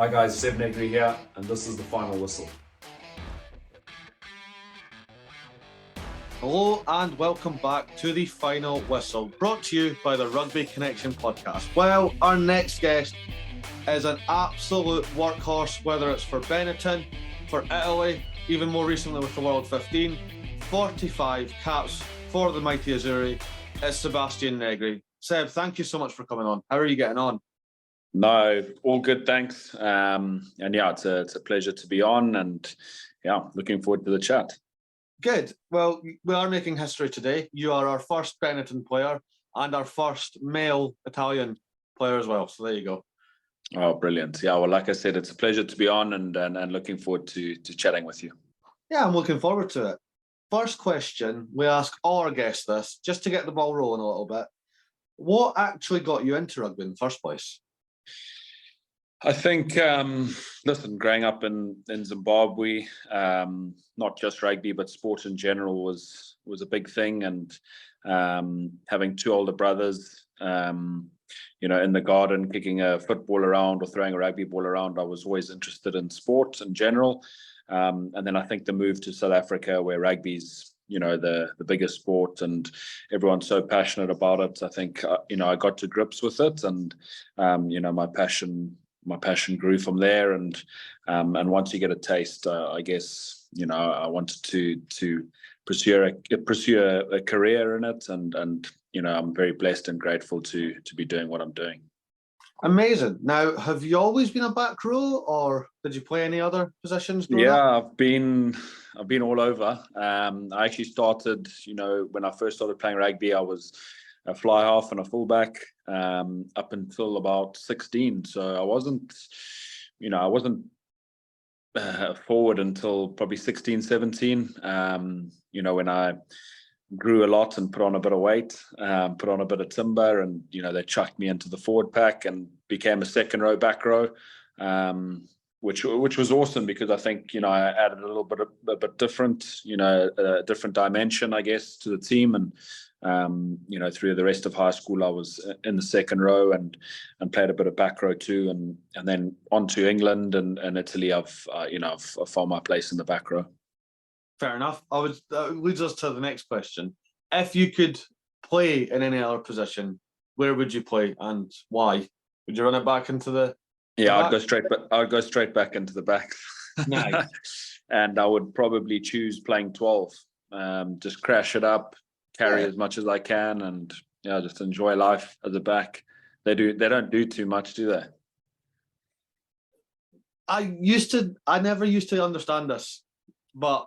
Hi guys, Seb Negri here, and this is the final whistle. Hello and welcome back to the final whistle, brought to you by the Rugby Connection podcast. Well, our next guest is an absolute workhorse, whether it's for Benetton, for Italy, even more recently with the World 15, 45 caps for the mighty Azzuri. It's Sebastian Negri. Seb, thank you so much for coming on. How are you getting on? No, all good, thanks. And yeah, it's a pleasure to be on, and yeah, looking forward to the chat. Good. Well, we are making history today. You are our first Benetton player and our first male Italian player as well. So there you go. Oh, brilliant. Yeah, well, like I said, it's a pleasure to be on and looking forward to chatting with you. Yeah, I'm looking forward to it. First question, we ask all our guests this, just to get the ball rolling a little bit. What actually got you into rugby in the first place? I think, listen, growing up in Zimbabwe, not just rugby, but sport in general was a big thing. And having two older brothers, in the garden, kicking a football around or throwing a rugby ball around, I was always interested in sport in general. And then I think the move to South Africa, where rugby's, the biggest sport and everyone's so passionate about it, I think, I got to grips with it. And, my passion grew from there, and once you get a taste, I guess I wanted to pursue a career in it, and I'm very blessed and grateful to be doing what I'm doing. Amazing. Now, have you always been a back row, or did you play any other positions? Yeah, I've been all over. I actually started, when I first started playing rugby, I was a fly half and a fullback up until about 16. So I wasn't forward until probably 16, 17. When I grew a lot and put on a bit of weight, put on a bit of timber, and they chucked me into the forward pack and became a second row, back row, which was awesome, because I think I added a bit different, a different dimension, I guess, to the team. And through the rest of high school, I was in the second row and played a bit of back row too, and then on to England and Italy. I've found my place in the back row. Fair enough. That leads us to the next question. If you could play in any other position, where would you play and why? Would you run it back into the? Yeah, I'd go straight back into the back. Nice. And I would probably choose playing 12. Just crash it up, carry as much as I can, and just enjoy life as a back. They don't do too much, do they? I never used to understand this, but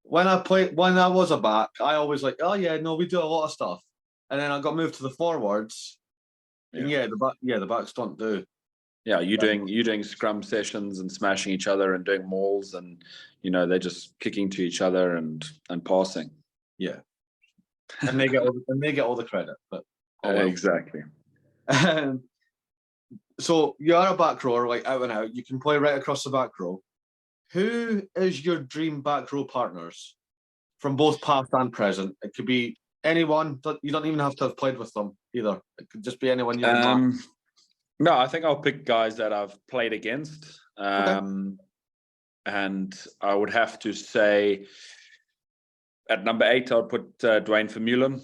when I was a back, I always we do a lot of stuff, and then I got moved to the forwards, and the backs don't do. Yeah, you're doing scrum sessions and smashing each other and doing mauls, and they're just kicking to each other and passing. Yeah, and they get all the credit, but exactly. So you are a back rower, like out and out. You can play right across the back row. Who is your dream back row partners from both past and present? It could be anyone. You don't even have to have played with them either. It could just be anyone you can. No, I think I'll pick guys that I've played against. Okay. And I would have to say at number 8, I would put Dwayne Vermeulen.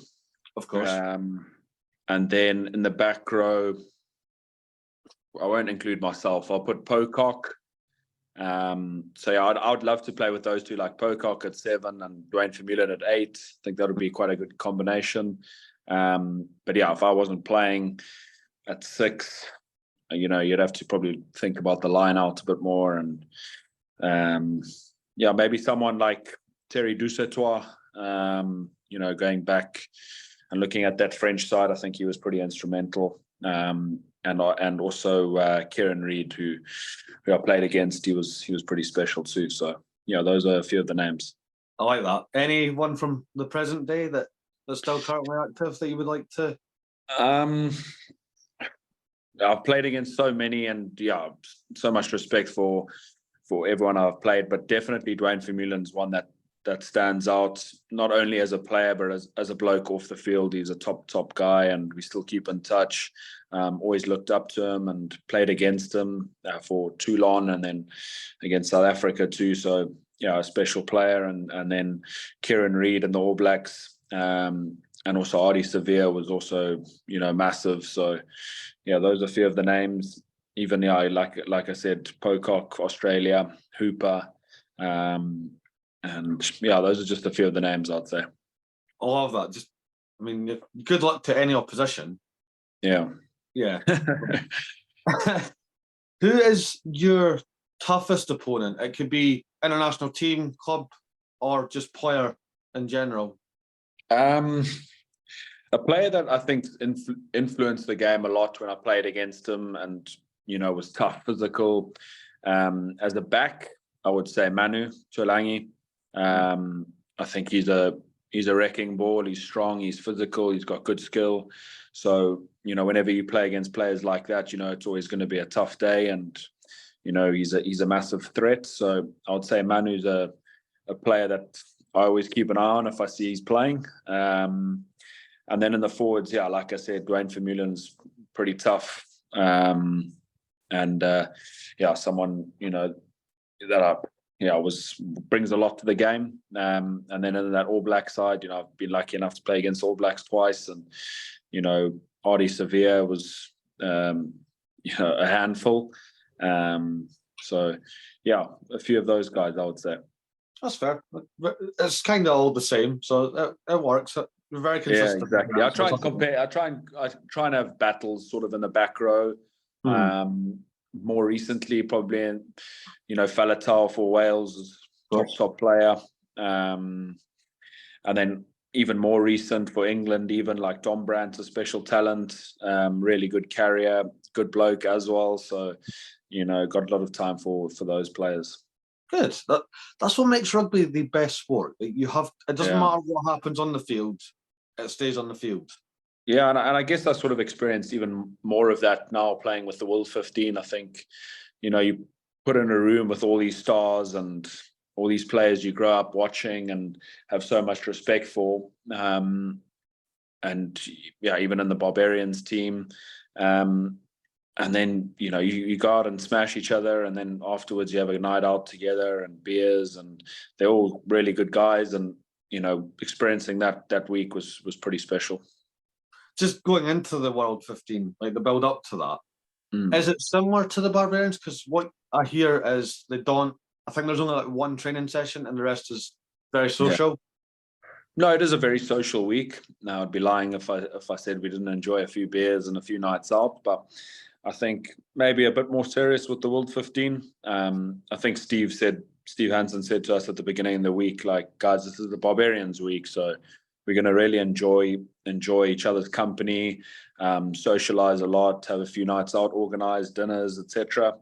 Of course. And then in the back row, I won't include myself. I'll put Pocock. I would love to play with those two, like Pocock at 7 and Dwayne Vermeulen at 8. I think that would be quite a good combination. But yeah, if I wasn't playing at 6, you'd have to probably think about the line out a bit more, and maybe someone like Thierry Dusetois, going back and looking at that French side. I think he was pretty instrumental. And also Kieran Reid, who I played against, he was pretty special too. So those are a few of the names. I like that. Anyone from the present day that's still currently active that you would like to? I've played against so many, and so much respect for everyone I've played, but definitely Dwayne Vermeulen's one that that stands out, not only as a player, but as a bloke off the field. He's a top guy, and we still keep in touch. Always looked up to him and played against him for Toulon and then against South Africa too. So, yeah, a special player. And then Kieran Reid and the All Blacks, and also Ardie Savea was also, massive. So, yeah, those are a few of the names. Even, like I said, Pocock, Australia, Hooper, and yeah, those are just a few of the names, I'd say. I love that. Good luck to any opposition. Yeah. Who is your toughest opponent? It could be international team, club, or just player in general. A player that I think influenced the game a lot when I played against him, and was tough, physical. As a back, I would say Manu Cholangi. I think he's a wrecking ball. He's strong. He's physical. He's got good skill. So whenever you play against players like that, it's always going to be a tough day, and he's a massive threat. So I would say Manu's a player that I always keep an eye on if I see he's playing. And then in the forwards, yeah, like I said, Dwayne Vermeulen's pretty tough. Someone that brings a lot to the game. And then in that All Black side, I've been lucky enough to play against All Blacks twice, and Ardie Savea was a handful. So yeah, a few of those guys, I would say. That's fair. It's kind of all the same, so it works. We're very consistent. Yeah, exactly. I try and compare. I try and have battles sort of in the back row. More recently, probably in, Faletau for Wales, top player. And then even more recent for England, even like Dom Brandt, a special talent, really good carrier, good bloke as well. So, got a lot of time for those players. Good. That's what makes rugby the best sport. It doesn't matter what happens on the field, it stays on the field. Yeah, and I guess I sort of experienced even more of that now playing with the World 15. I think, you put in a room with all these stars and all these players you grow up watching and have so much respect for. And yeah, even in the Barbarians team. And then, you go out and smash each other, and then afterwards you have a night out together and beers, and they're all really good guys. And, experiencing that week was pretty special. Just going into the World 15, like the build up to that, is it similar to the Barbarians? Because what I hear is I think there's only like one training session and the rest is very social. Yeah. No, it is a very social week. Now, I'd be lying if I said we didn't enjoy a few beers and a few nights out, but I think maybe a bit more serious with the World 15. I think Steve Hansen said to us at the beginning of the week, like, guys, this is the Barbarians week, so we're going to really enjoy each other's company, socialize a lot, have a few nights out, organize dinners, etc.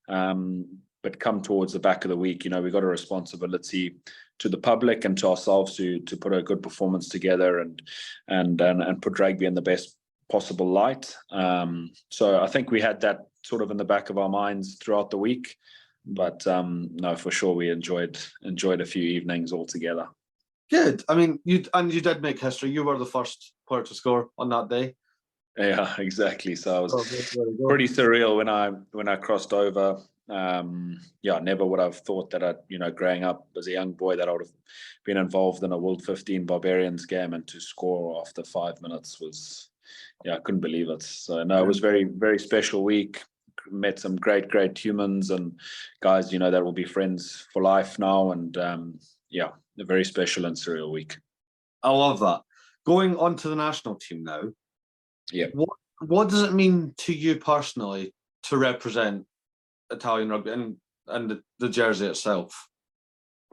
But come towards the back of the week, we've got a responsibility to the public and to ourselves to put a good performance together and put rugby in the best possible light. So I think we had that sort of in the back of our minds throughout the week. But no, for sure, we enjoyed a few evenings all together. Good. I mean, you did make history. You were the first player to score on that day. Yeah, exactly. So it was pretty surreal when I crossed over. Never would have thought that I'd, growing up as a young boy, that I would have been involved in a World 15 Barbarians game, and to score after 5 minutes was, I couldn't believe it. So no, it was very, very special week. Met some great humans and guys, that will be friends for life now. And a very special and surreal week. I love that. Going on to the national team now. Yeah. What does it mean to you personally to represent Italian rugby and the jersey itself?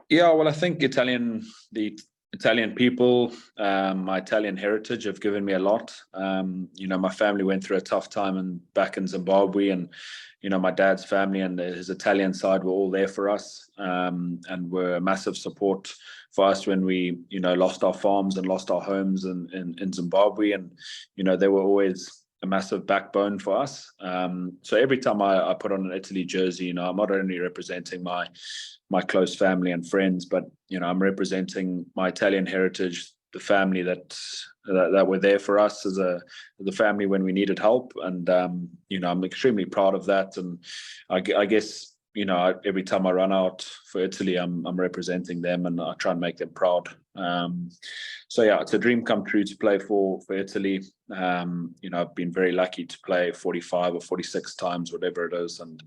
Yeah, well, I think the Italian people, my Italian heritage have given me a lot. My family went through a tough time back in Zimbabwe, and my dad's family and his Italian side were all there for us, and were a massive support for us when we lost our farms and lost our homes in Zimbabwe. And they were always a massive backbone for us. So every time I put on an Italy jersey, you know, I'm not only representing my close family and friends, but you know, I'm representing my Italian heritage, the family that were there for us as the family when we needed help, and you know, I'm extremely proud of that. And I guess, you know, every time I run out for Italy, I'm representing them, and I try and make them proud. So yeah, it's a dream come true to play for Italy. You know, I've been very lucky to play 45 or 46 times, whatever it is, and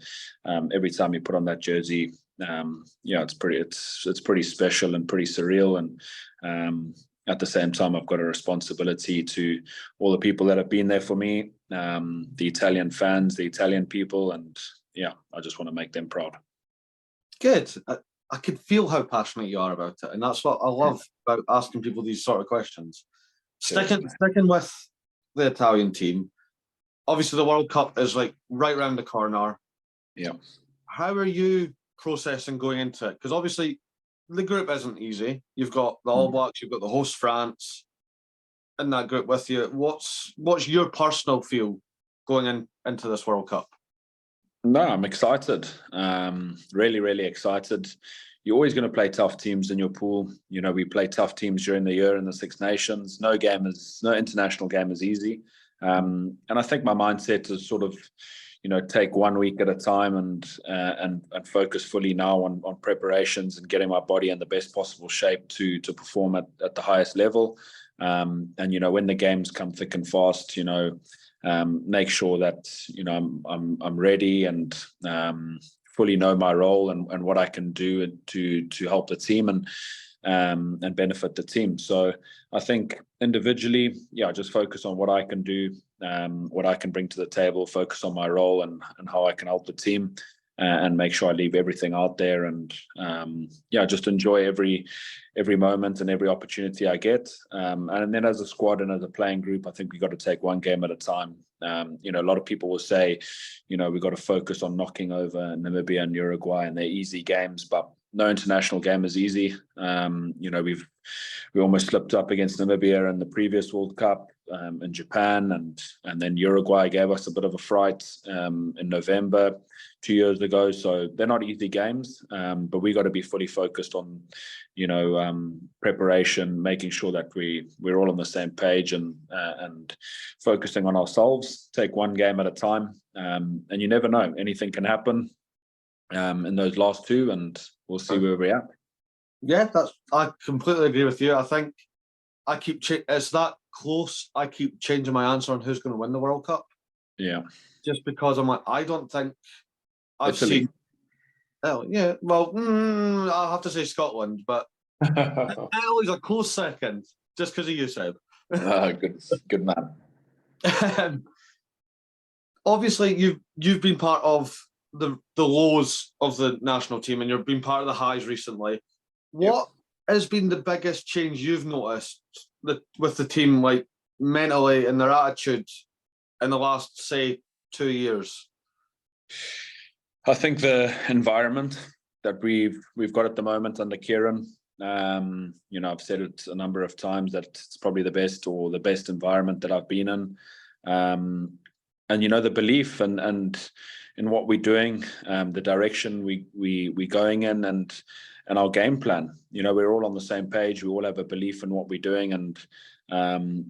every time you put on that jersey, yeah, it's pretty special and pretty surreal. And at the same time, I've got a responsibility to all the people that have been there for me, the Italian fans, the Italian people, and yeah, I just want to make them proud. Good. I can feel how passionate you are about it, and that's what I love about asking people these sort of questions. Sticking with the Italian team, obviously the World Cup is like right around the corner. Yeah. How are you processing going into it? Because obviously the group isn't easy. You've got the All Blacks, you've got the host France in that group with you. What's your personal feel going into this World Cup? No, I'm excited. Really, really excited. You're always going to play tough teams in your pool. You know, we play tough teams during the year in the Six Nations. No international game is easy. And I think my mindset is sort of, you know, take 1 week at a time and focus fully now on preparations and getting my body in the best possible shape to perform at the highest level. And you know, when the games come thick and fast, you know, make sure that, you know, I'm ready and fully know my role and what I can do to help the team and benefit the team. So I think individually, yeah, just focus on what I can do, what I can bring to the table, focus on my role and how I can help the team, and make sure I leave everything out there, and yeah, just enjoy every moment and every opportunity I get. And then as a squad and as a playing group, I think we got to take one game at a time. You know, a lot of people will say, you know, we got to focus on knocking over Namibia and Uruguay, and they're easy games, but no international game is easy. You know, we almost slipped up against Namibia in the previous World Cup, in Japan, and then Uruguay gave us a bit of a fright in November 2 years ago. So they're not easy games, but we got to be fully focused on, you know, preparation, making sure that we're all on the same page and focusing on ourselves. Take one game at a time, and you never know, anything can happen in those last two, and we'll see where we're at. Yeah, I completely agree with you. I think it's that close. I keep changing my answer on who's going to win the World Cup. Yeah, just because I'm like, I don't think I've Italy. seen. Oh yeah, well, I'll have to say Scotland, but Italy's a close second, just because of you, Seb. Good man. Obviously, you've been part of the lows of the national team, and you've been part of the highs recently. What has been the biggest change you've noticed with the team, like mentally and their attitude, in the last, say, 2 years? I think the environment that we've got at the moment under Kieran. You know, I've said it a number of times that it's probably the best environment that I've been in. And you know, the belief and in what we're doing, the direction we going in, and our game plan. You know, we're all on the same page. We all have a belief in what we're doing, and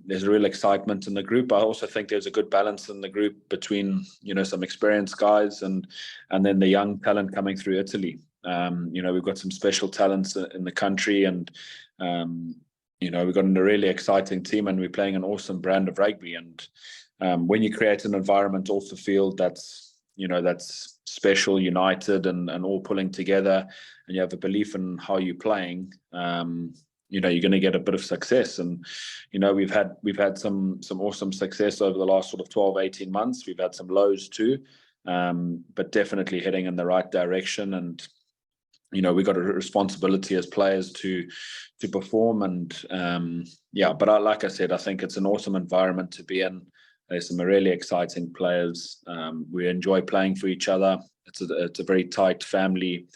there's a real excitement in the group. I also think there's a good balance in the group between, you know, some experienced guys and then the young talent coming through Italy. You know, we've got some special talents in the country, and you know, we've got a really exciting team, and we're playing an awesome brand of rugby. And when you create an environment off the field that's special, united, and all pulling together, and you have a belief in how you're playing, you know, you're going to get a bit of success. And you know, we've had some awesome success over the last sort of 12-18 months. We've had some lows too, but definitely heading in the right direction. And you know, we got a responsibility as players to perform. And yeah, but like I said, I think it's an awesome environment to be in. There's some really exciting players. We enjoy playing for each other. It's a very tight family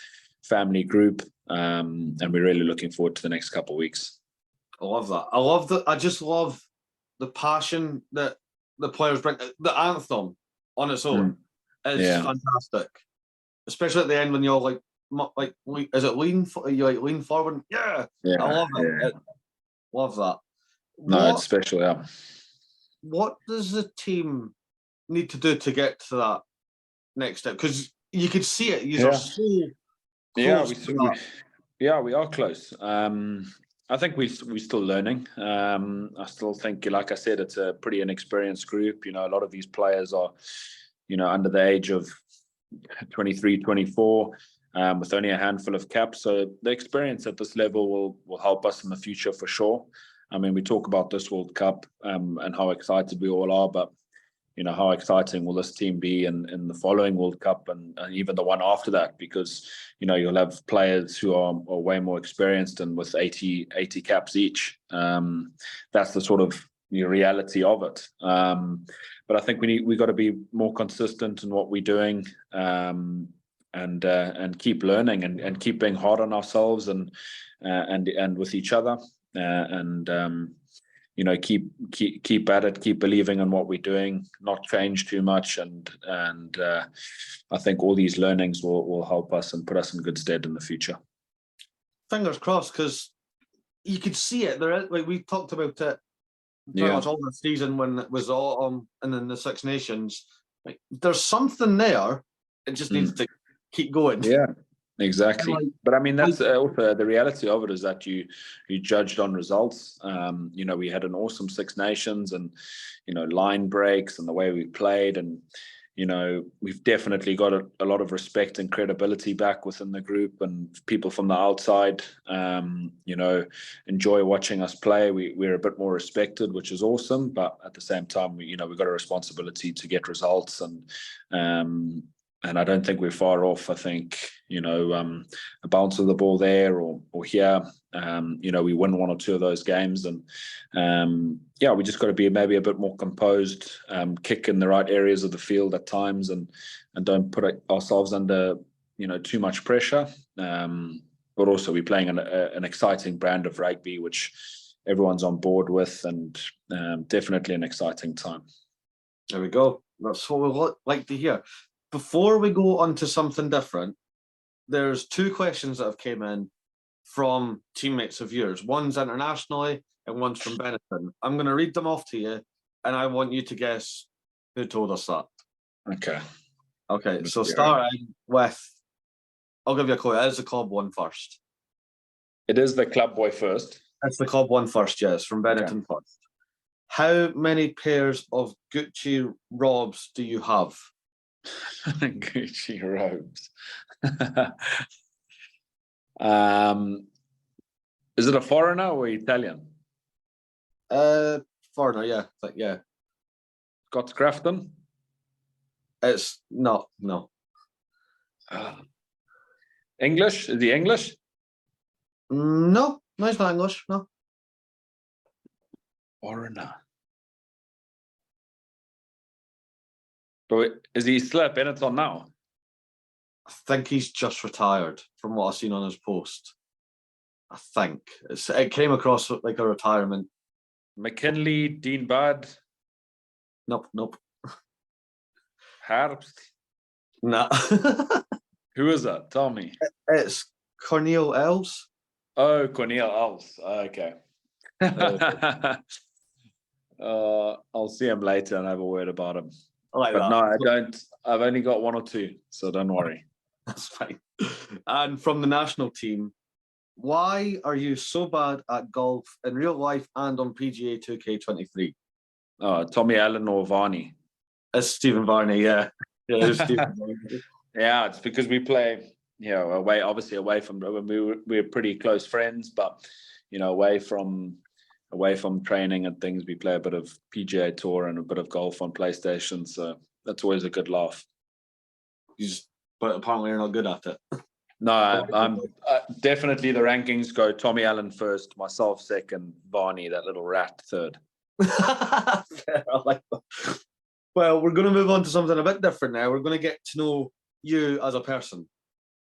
group, and we're really looking forward to the next couple of weeks. I love that. I just love the passion that the players bring. The anthem on its own is fantastic, especially at the end when you're like, is it you like lean forward? Yeah, I love it. Love that. No, it's special. Yeah. What does the team need to do to get to that next step? Because you could see it. You're so close. We are close. I think we're still learning. I still think, like I said, it's a pretty inexperienced group. You know, a lot of these players are, you know, under the age of 23, 24, with only a handful of caps. So the experience at this level will help us in the future for sure. I mean, we talk about this World Cup and how excited we all are, but you know, how exciting will this team be in the following World Cup and even the one after that? Because, you know, you'll have players who are way more experienced and with 80 caps each. That's the sort of reality of it. But I think we got to be more consistent in what we're doing and keep learning and keep being hard on ourselves and with each other you know, keep at it, keep believing in what we're doing, not change too much, and I think all these learnings will help us and put us in good stead in the future. Fingers crossed, because you could see it. There, like we talked about it pretty much all the season when it was all and in the Six Nations. Like, there's something there. It just needs to keep going. Yeah. Exactly. But I mean, that's also the reality of it, is that you judged on results. You know, we had an awesome Six Nations and, you know, line breaks and the way we played. And, you know, we've definitely got a lot of respect and credibility back within the group, and people from the outside, you know, enjoy watching us play. We're a bit more respected, which is awesome. But at the same time, we've got a responsibility to get results, and I don't think we're far off. I think, you know, a bounce of the ball there or here, you know, we win one or two of those games. And, we just got to be maybe a bit more composed, kick in the right areas of the field at times and don't put ourselves under, you know, too much pressure. But also we're playing an exciting brand of rugby, which everyone's on board with, and definitely an exciting time. There we go. That's what we like to hear. Before we go on to something different, there's two questions that have came in from teammates of yours. One's internationally and one's from Benetton. I'm going to read them off to you, and I want you to guess who told us that. Okay, so starting with, I'll give you a clue. It is the club one first. It is the club boy first. It's the club one first, yes, from Benetton first. How many pairs of Gucci robes do you have? Gucci robes. Is it a foreigner or Italian? Foreigner, yeah. Scott Grafton? It's not, no. English? Is he English? No, he's not English, no. Foreigner. But is he still at Benetton now? I think he's just retired from what I've seen on his post. I think. It came across like a retirement. McKinley, Dean Budd? Nope. Herbst? Nah. Who is that? Tell me. It's Cornel Els. Oh, Cornel Els. Okay. I'll see him later and have a word about him. But no, I don't. I've only got one or two, so don't worry. That's fine. And from the national team, why are you so bad at golf in real life and on PGA 2K23? Tommy Allen or Varney? It's Stephen Varney, yeah. Yeah, it's Stephen Varney. Yeah, it's because we play, away from, we're pretty close friends, but, away from training and things, we play a bit of PGA Tour and a bit of golf on PlayStation, so that's always a good laugh. But apparently you're not good at it. No, I'm definitely the rankings go Tommy Allen first, myself second, Varney, that little rat, third. Fair, I like that. Well, we're going to move on to something a bit different now. We're going to get to know you as a person.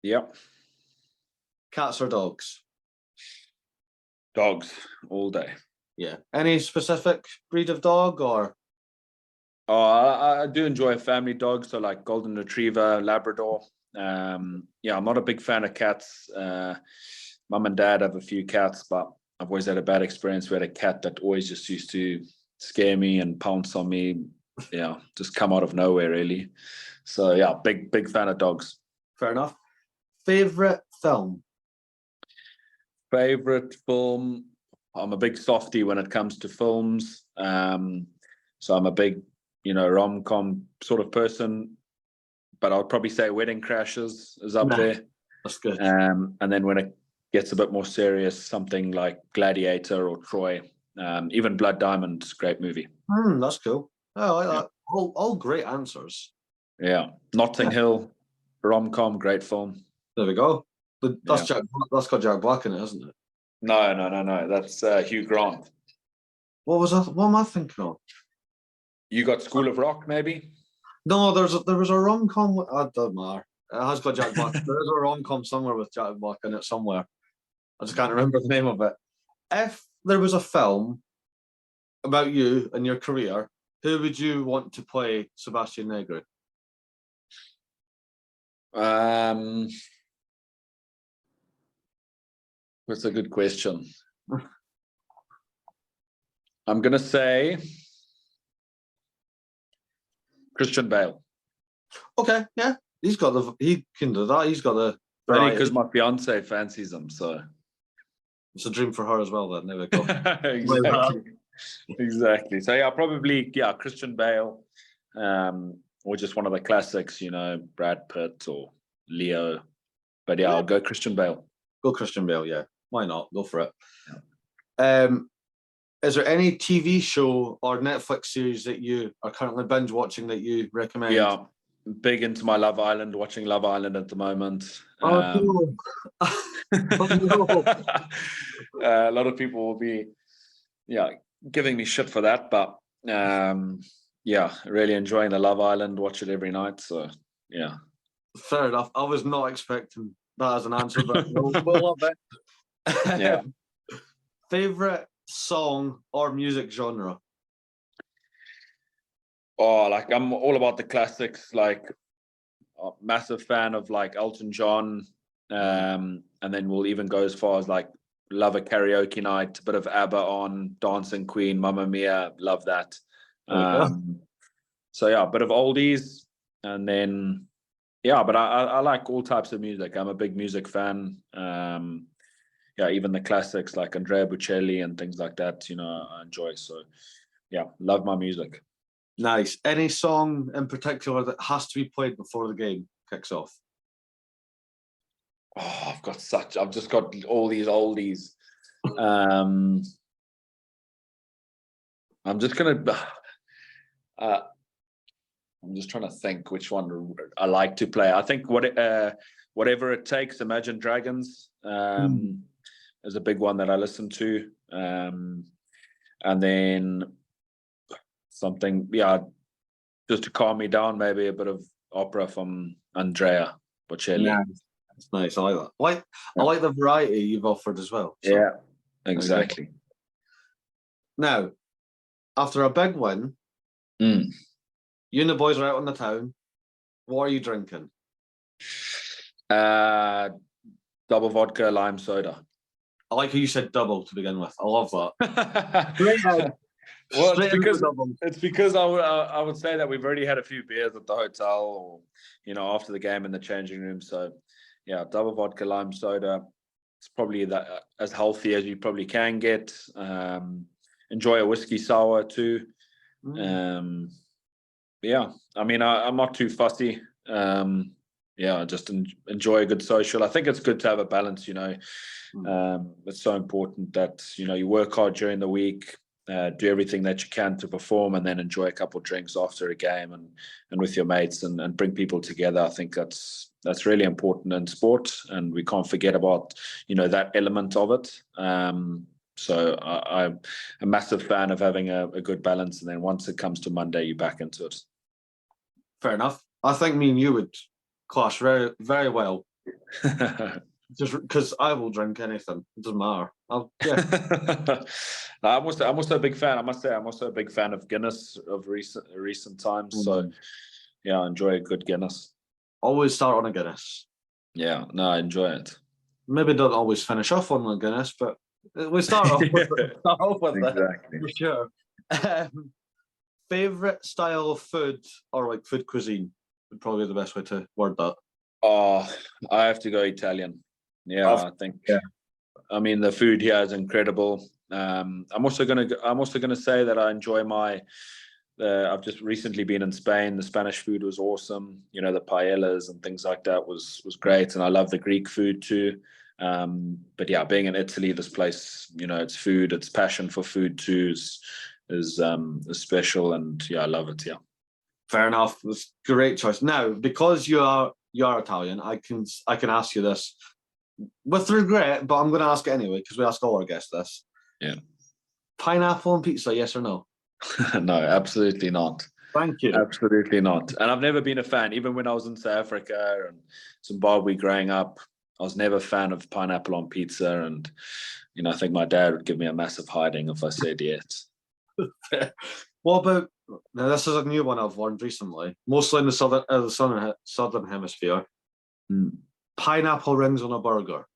Yep. Cats or dogs? Dogs, all day. Yeah. Any specific breed of dog or? Oh, I do enjoy family dogs, so like golden retriever, Labrador. Yeah, I'm not a big fan of cats. Mum and dad have a few cats, but I've always had a bad experience. We had a cat that always just used to scare me and pounce on me. Yeah, just come out of nowhere, really. So yeah, big fan of dogs. Fair enough. Favorite film? Favorite film? I'm a big softie when it comes to films. So I'm a big, rom-com sort of person. But I'll probably say Wedding Crashers is up there. That's good. And then when it gets a bit more serious, something like Gladiator or Troy, even Blood Diamond, great movie. That's cool. I like that. All great answers. Yeah, Notting Hill, rom-com, great film. There we go. That's got Jack Black in it, isn't it? No. That's Hugh Grant. What am I thinking of? You got School of Rock, maybe? No, there was a rom-com. I don't matter. It has got Jack Black. There is a rom-com somewhere with Jack Black in it somewhere. I just can't remember the name of it. If there was a film about you and your career, who would you want to play Sebastian Negri? That's a good question. I'm gonna say Christian Bale. Okay, yeah, he can do that. He's got the only because my fiance fancies him, so it's a dream for her as well. Then there we go. Exactly. So yeah, probably Christian Bale, or just one of the classics, Brad Pitt or Leo. But yeah, I'll go Christian Bale. Go Christian Bale, yeah. Why not? Go for it. Yeah. Is there any TV show or Netflix series that you are currently binge watching that you recommend? Yeah, big into my Love Island, watching Love Island at the moment. No. No. A lot of people will be, giving me shit for that, but really enjoying the Love Island, watch it every night. So yeah. Fair enough. I was not expecting that as an answer, but we'll love it. Yeah. Favorite song or music genre? Oh, like I'm all about the classics, like a massive fan of like Elton John, and then we'll even go as far as like love a karaoke night, a bit of ABBA on, Dancing Queen, Mamma Mia, love that. So yeah, a bit of oldies, and then but I like all types of music. I'm a big music fan. Even the classics like Andrea Bocelli and things like that, I enjoy. So yeah, love my music. Nice. Any song in particular that has to be played before the game kicks off? Oh, I've just got all these oldies. I'm just trying to think which one I like to play. I think Whatever It Takes, Imagine Dragons, is a big one that I listen to. And then something, just to calm me down, maybe a bit of opera from Andrea Bocelli. Yeah, that's nice. I like that. I like the variety you've offered as well. So. Yeah, exactly. Now, after a big win, you and the boys are out on the town. What are you drinking? Double vodka, lime soda. I like how you said double to begin with. I love that. Well, it's because I would say that we've already had a few beers at the hotel, or after the game in the changing room. So yeah, double vodka, lime soda. It's probably as healthy as you probably can get. Enjoy a whiskey sour too. Yeah, I mean, I'm not too fussy. Just enjoy a good social. I think it's good to have a balance, It's so important that, you work hard during the week, do everything that you can to perform, and then enjoy a couple of drinks after a game and with your mates and bring people together. I think that's really important in sport, and we can't forget about, that element of it. So I'm a massive fan of having a good balance, and then once it comes to Monday, you're back into it. Fair enough. I think me and you would clash very, very well. Just because I will drink anything. It doesn't matter. Yeah. No, I'm also a big fan. I must say, I'm also a big fan of Guinness of recent times. So yeah, I enjoy a good Guinness. Always start on a Guinness. Yeah, no, I enjoy it. Maybe don't always finish off on a Guinness, but we start off with, Exactly. for sure. Favorite style of food or like food cuisine would probably be the best way to word that. Oh, I have to go Italian. Yeah, I think. Yeah. I mean, the food here is incredible. I'm also gonna say that I enjoy my. I've just recently been in Spain. The Spanish food was awesome. You know, the paellas and things like that was great, and I love the Greek food too. But yeah, being in Italy, this place, you know, its food, its passion for food too is special, and yeah, I love it. Yeah. Fair enough. That's a great choice. Now, because you are Italian, I can ask you this with regret, but I'm going to ask it anyway because we ask all our guests this. Yeah. Pineapple on pizza, yes or no? No, absolutely not. Thank you. Absolutely not. And I've never been a fan, even when I was in South Africa and Zimbabwe growing up. I was never a fan of pineapple on pizza, and you know, I think my dad would give me a massive hiding if I said yes. What about now? This is a new one I've learned recently, mostly in the southern hemisphere. Pineapple rings on a burger.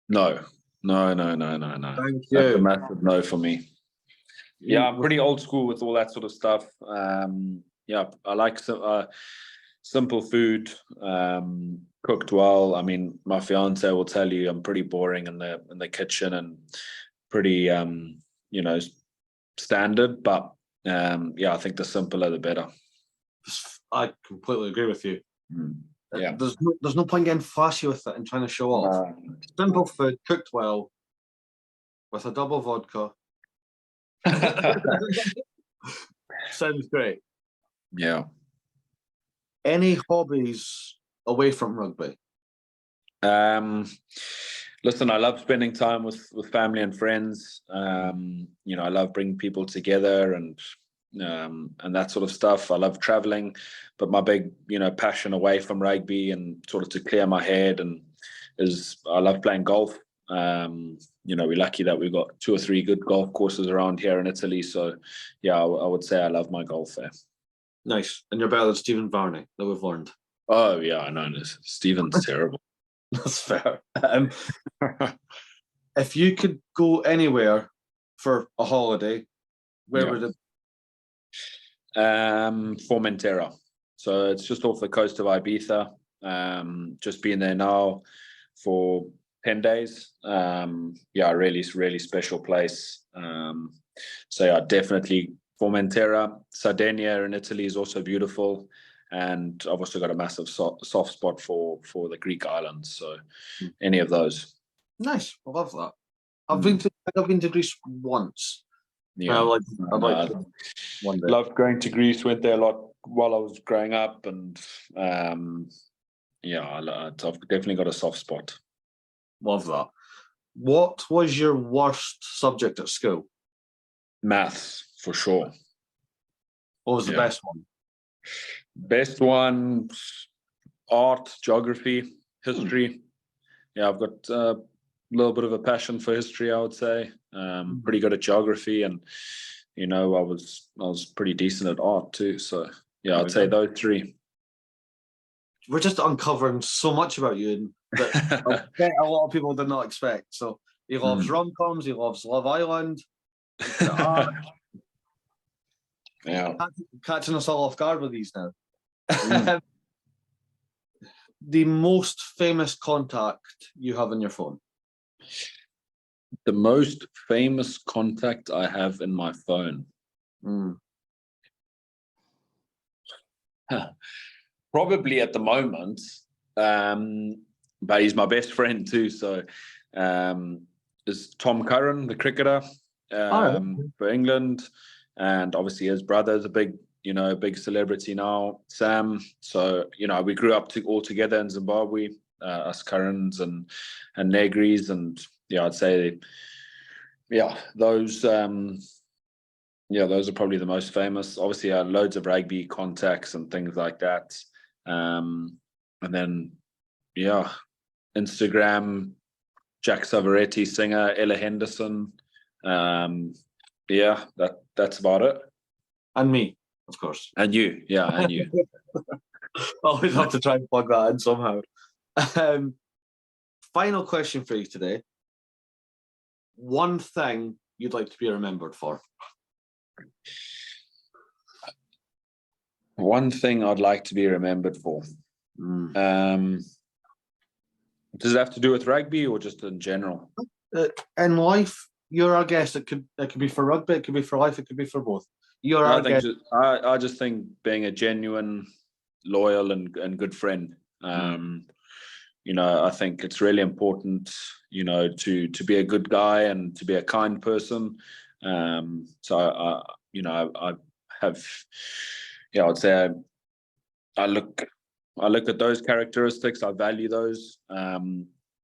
No. Thank That's you. a massive no for me. Yeah, I'm pretty old school with all that sort of stuff. Yeah, I like simple food, cooked well. I mean, my fiance will tell you I'm pretty boring in the kitchen and pretty you know, standard. But yeah, I think the simpler the better. I completely agree with you. Yeah, there's no point getting flashy with it and trying to show off. Simple food cooked well with a double vodka. Sounds great. Yeah. Any hobbies away from rugby? Listen, I love spending time with family and friends. You know, I love bringing people together and that sort of stuff. I love traveling, but my big, you know, passion away from rugby and sort of to clear my head is I love playing golf. You know, we're lucky that we've got 2 or 3 good golf courses around here in Italy. So yeah, I would say I love my golf there. Nice. And you're better than Stephen Varney, that we've learned. Oh yeah, I know. Stephen's terrible. That's fair. If you could go anywhere for a holiday, where would it? Formentera. So it's just off the coast of Ibiza. Just been there now for 10 days. Yeah, really special place. So yeah, definitely Formentera. Sardinia in Italy is also beautiful. And I've also got a massive soft spot for the Greek islands. So any of those. Nice. I love that. I've been to Greece once. Yeah, I'd like to one day. Loved going to Greece. Went there a lot while I was growing up, and yeah, I've definitely got a soft spot. Love that. What was your worst subject at school? Maths, for sure. What was the best one? Best one, art, geography, history. Yeah, I've got a little bit of a passion for history, I would say. Pretty good at geography, and you know, I was pretty decent at art too. So yeah, I'd say those 3. We're just uncovering so much about you that I bet a lot of people did not expect. So he loves rom-coms, he loves Love Island. Art. Yeah, catching us all off guard with these now. The most famous contact you have on your phone? The most famous contact I have in my phone. Probably at the moment, but he's my best friend too. So is Tom Curran, the cricketer for England, and obviously his brother is a big celebrity now, Sam. So you know, we grew up all together in Zimbabwe, us Currans and Negris, and yeah, I'd say those those are probably the most famous. Obviously, loads of rugby contacts and things like that. And then, yeah, Instagram, Jack Savaretti, singer, Ella Henderson. Yeah, that's about it. And me, of course. And you, yeah, and you. Always have to try and plug that in somehow. Final question for you today. One thing you'd like to be remembered for? One thing I'd like to be remembered for. Does it have to do with rugby or just in general? In life, you're our guest. It could be for rugby, it could be for life, it could be for both. You're our guest. I just think being a genuine, loyal, and good friend. You know, I think it's really important, you know, to be a good guy and to be a kind person. So you know, I have, yeah, I'd say I look at those characteristics. I value those.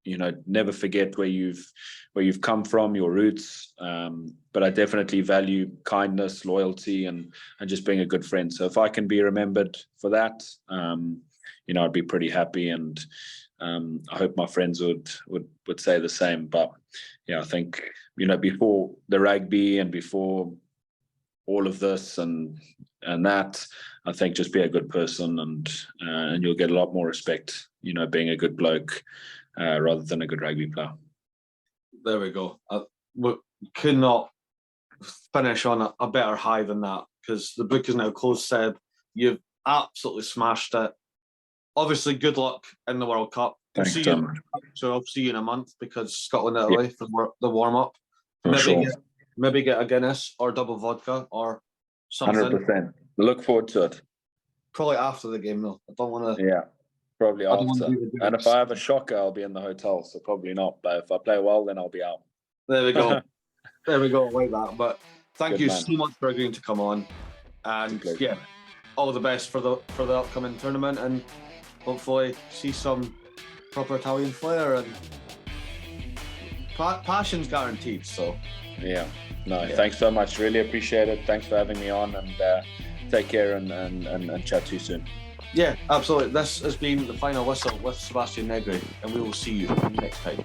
You know, never forget where you've come from, your roots. But I definitely value kindness, loyalty, and just being a good friend. So if I can be remembered for that, you know, I'd be pretty happy, and I hope my friends would say the same. But yeah, I think, you know, before the rugby and before all of this and that, I think just be a good person, and you'll get a lot more respect, you know, being a good bloke rather than a good rugby player. There we go. We could not finish on a better high than that, because the book is now closed, Seb. You've absolutely smashed it. Obviously, good luck in the World Cup. Thanks, Tim. So I'll see you in a month, because Scotland are away for the warm-up. Sure. Maybe get a Guinness or double vodka or something. 100%. Look forward to it. Probably after the game, though. I don't want to... Yeah, probably after. And if I have a shocker, I'll be in the hotel, so probably not. But if I play well, then I'll be out. There we go. There we go, like that. But thank you man. so much for agreeing to come on. And yeah, all the best for the upcoming tournament, and hopefully see some proper Italian flair, and passion's guaranteed. So yeah, thanks so much. Really appreciate it. Thanks for having me on, and take care and chat to you soon. Yeah, absolutely. This has been the Final Whistle with Sebastian Negri, and we will see you next time.